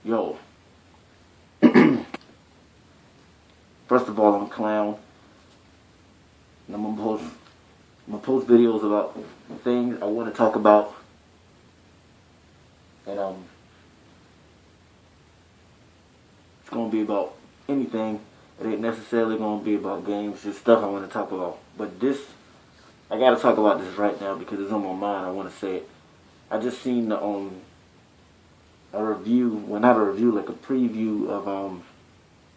Yo, first of all, I'm a clown, and I'm gonna post videos about things I want to talk about, and it's gonna be about anything. It ain't necessarily gonna be about games, just stuff I want to talk about. But this, I gotta talk about this right now because it's on my mind. I want to say it. I just seen the a review, well not a review, like a preview of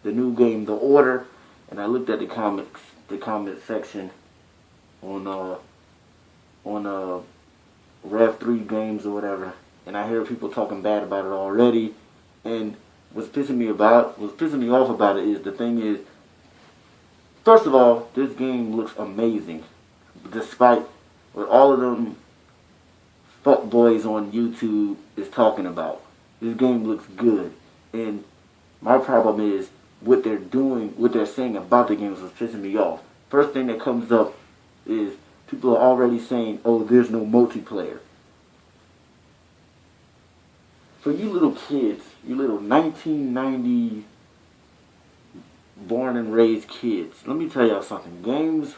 the new game, The Order, and I looked at the comment section on Rev 3 games or whatever, and I hear people talking bad about it already. And what's pissing me off about it is, the thing is, first of all, this game looks amazing, despite what all of them fuckboys on YouTube is talking about. This game looks good, and my problem is what they're doing, what they're saying about the game is what's pissing me off. First thing that comes up is people are already saying, "Oh, there's no multiplayer." For you little kids, you little 1990 born and raised kids, let me tell y'all something. Games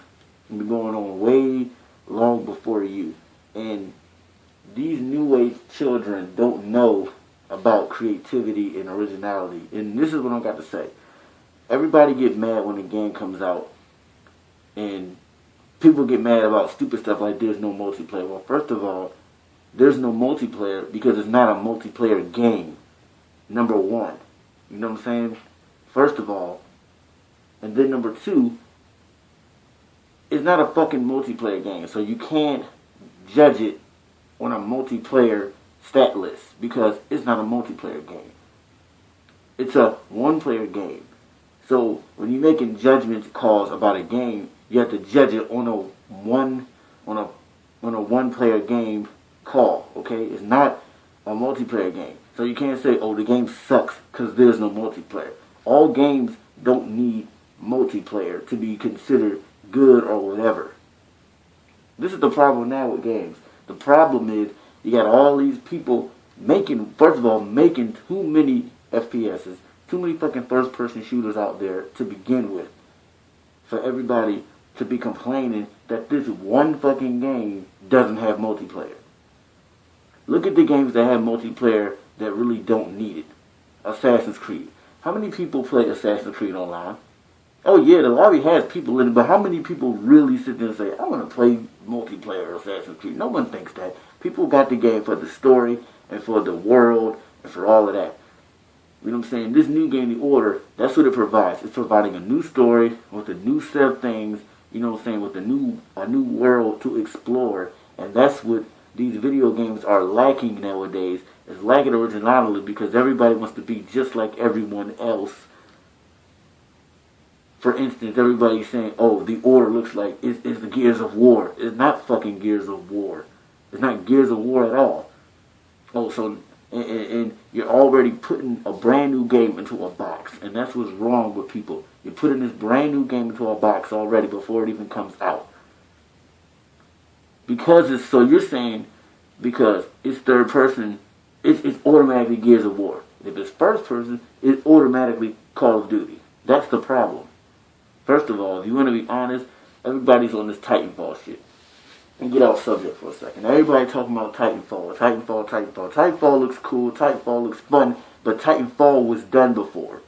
have been going on way long before you, and these new age children don't know about creativity and originality. And this is what I got to say. Everybody get mad when a game comes out, and people get mad about stupid stuff like there's no multiplayer. Well, first of all, there's no multiplayer because it's not a multiplayer game. Number one. You know what I'm saying? First of all. And then number two, it's not a fucking multiplayer game. So you can't judge it on a multiplayer stat list because it's not a multiplayer game. It's a one-player game. So when you're making judgment calls about a game, you have to judge it on a one-player game call. Okay, it's not a multiplayer game. So you can't say, "Oh, the game sucks" because there's no multiplayer. All games don't need multiplayer to be considered good or whatever. This is the problem now with games. The problem is you got all these people making too many FPSs, too many fucking first-person shooters out there to begin with, for everybody to be complaining that this one fucking game doesn't have multiplayer. Look at the games that have multiplayer that really don't need it. Assassin's Creed. How many people play Assassin's Creed online? Oh yeah, the lobby has people in it, but how many people really sit there and say, "I want to play multiplayer Assassin's Creed"? No one thinks that. People got the game for the story and for the world and for all of that. You know what I'm saying? This new game, The Order, that's what it provides. It's providing a new story with a new set of things, you know what I'm saying, with a new world to explore. And that's what these video games are lacking nowadays. It's lacking originality because everybody wants to be just like everyone else. For instance, everybody's saying, "Oh, The Order looks like it's the Gears of War." It's not fucking Gears of War. It's not Gears of War at all. Oh, so and you're already putting a brand new game into a box, and that's what's wrong with people. You're putting this brand new game into a box already before it even comes out. You're saying because it's third person, it's automatically Gears of War. If it's first person, it's automatically Call of Duty. That's the problem. First of all, if you want to be honest, everybody's on this Titanfall shit. And get off subject for a second. Everybody talking about Titanfall. Titanfall looks cool. Titanfall looks fun. But Titanfall was done before.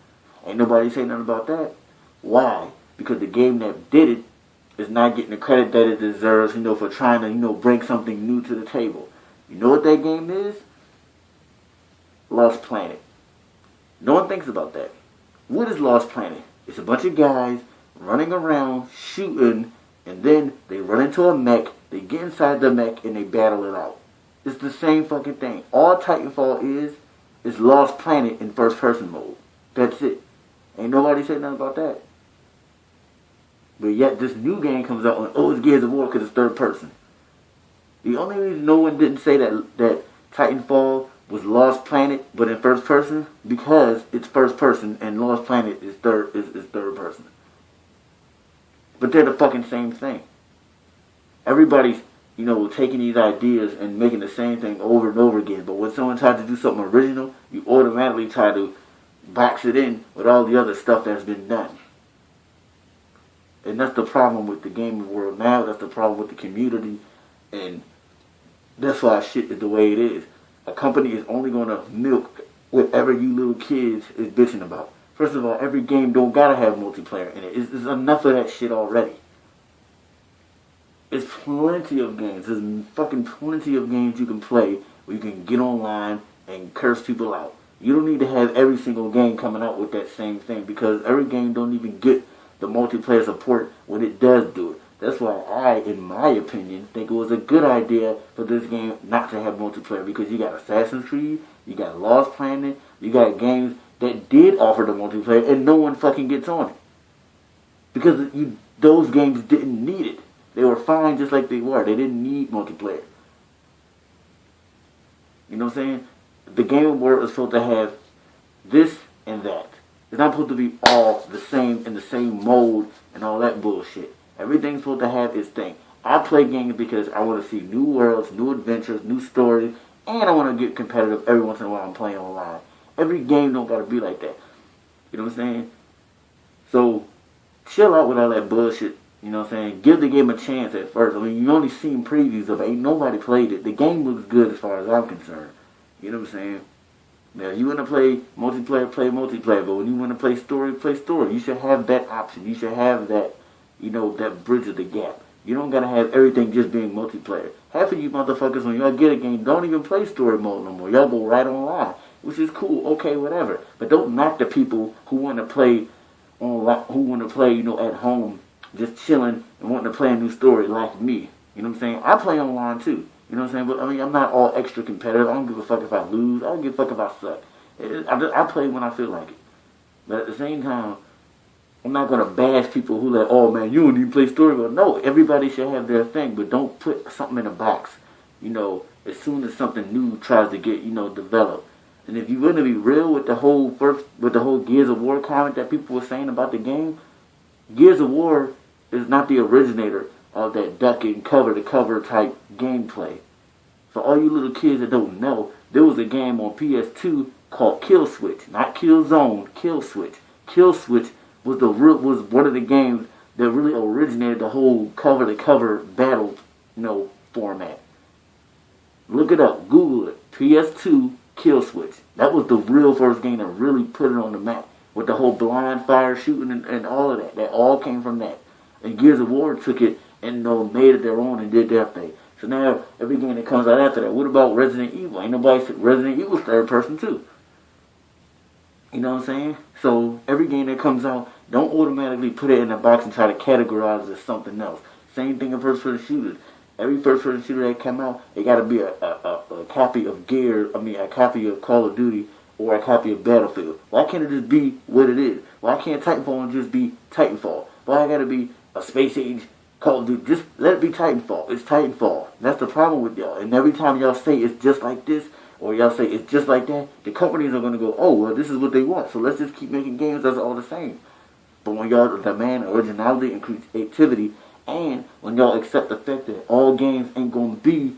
Ain't nobody saying nothing about that. Why? Because the game that did it is not getting the credit that it deserves, for trying to, bring something new to the table. You know what that game is? Lost Planet. No one thinks about that. What is Lost Planet? It's a bunch of guys running around, shooting, and then they run into a mech, they get inside the mech, and they battle it out. It's the same fucking thing. All Titanfall is Lost Planet in first-person mode. That's it. Ain't nobody said nothing about that. But yet this new game comes out and, it's Gears of War because it's third person. The only reason no one didn't say that Titanfall was Lost Planet but in first person because it's first person and Lost Planet is third person. But they're the fucking same thing. Everybody's taking these ideas and making the same thing over and over again. But when someone tries to do something original, you automatically try to box it in with all the other stuff that's been done. And that's the problem with the gaming world now. That's the problem with the community. And that's why shit is the way it is. A company is only going to milk whatever you little kids is bitching about. First of all, every game don't gotta have multiplayer in it. It's enough of that shit already. There's plenty of games. There's fucking plenty of games you can play where you can get online and curse people out. You don't need to have every single game coming out with that same thing, because every game don't even get the multiplayer support when it does do it. That's why I, in my opinion, think it was a good idea for this game not to have multiplayer, because you got Assassin's Creed, you got Lost Planet, you got games that did offer the multiplayer and no one fucking gets on it. Because those games didn't need it. They were fine just like they were. They didn't need multiplayer. You know what I'm saying? The game world is supposed to have this and that. It's not supposed to be all the same in the same mode and all that bullshit. Everything's supposed to have its thing. I play games because I want to see new worlds, new adventures, new stories, and I want to get competitive every once in a while I'm playing online. Every game don't gotta be like that. You know what I'm saying? So, chill out with all that bullshit. You know what I'm saying? Give the game a chance at first. I mean, you only seen previews of it. Ain't nobody played it. The game looks good as far as I'm concerned. You know what I'm saying? Now, if you want to play multiplayer, play multiplayer. But when you want to play story. You should have that option. You should have that, that bridge of the gap. You don't gotta have everything just being multiplayer. Half of you motherfuckers, when y'all get a game, don't even play story mode no more. Y'all go right online. Which is cool, okay, whatever. But don't knock the people who want to play at home, just chilling and wanting to play a new story like me. You know what I'm saying? I play online too. You know what I'm saying? But I mean, I'm not all extra competitive. I don't give a fuck if I lose. I don't give a fuck if I suck. I play when I feel like it. But at the same time, I'm not gonna bash people who like, oh man, you don't even play story mode. No, everybody should have their thing, but don't put something in a box. As soon as something new tries to get developed. And if you're going to be real with the whole Gears of War comment that people were saying about the game, Gears of War is not the originator of that ducking cover-to-cover type gameplay. For all you little kids that don't know, there was a game on PS2 called Kill Switch, not Killzone, Kill Switch. Kill Switch was one of the games that really originated the whole cover-to-cover battle, format. Look it up, Google it, PS2 Kill Switch. That was the real first game that really put it on the map. With the whole blind fire shooting and all of that. That all came from that. And Gears of War took it and made it their own and did their thing. So now every game that comes out after that, what about Resident Evil? Ain't nobody said Resident Evil's third person too. You know what I'm saying? So every game that comes out, don't automatically put it in a box and try to categorize it as something else. Same thing in first person shooters. Every first-person shooter that come out, it got to be a copy of a copy of Call of Duty or a copy of Battlefield. Why can't it just be what it is? Why can't Titanfall just be Titanfall? Why got to be a Space Age Call of Duty? Just let it be Titanfall. It's Titanfall. That's the problem with y'all. And every time y'all say it's just like this, or y'all say it's just like that, the companies are going to go, oh, well, this is what they want, so let's just keep making games that's all the same. But when y'all demand originality and creativity, and when y'all accept the fact that all games ain't going to be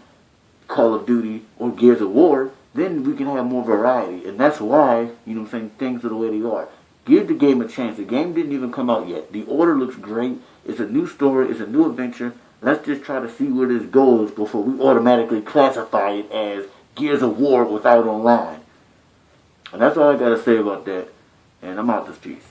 Call of Duty or Gears of War, then we can have more variety. And that's why, things are the way they are. Give the game a chance. The game didn't even come out yet. The order looks great. It's a new story. It's a new adventure. Let's just try to see where this goes before we automatically classify it as Gears of War without online. And that's all I got to say about that. And I'm out this piece.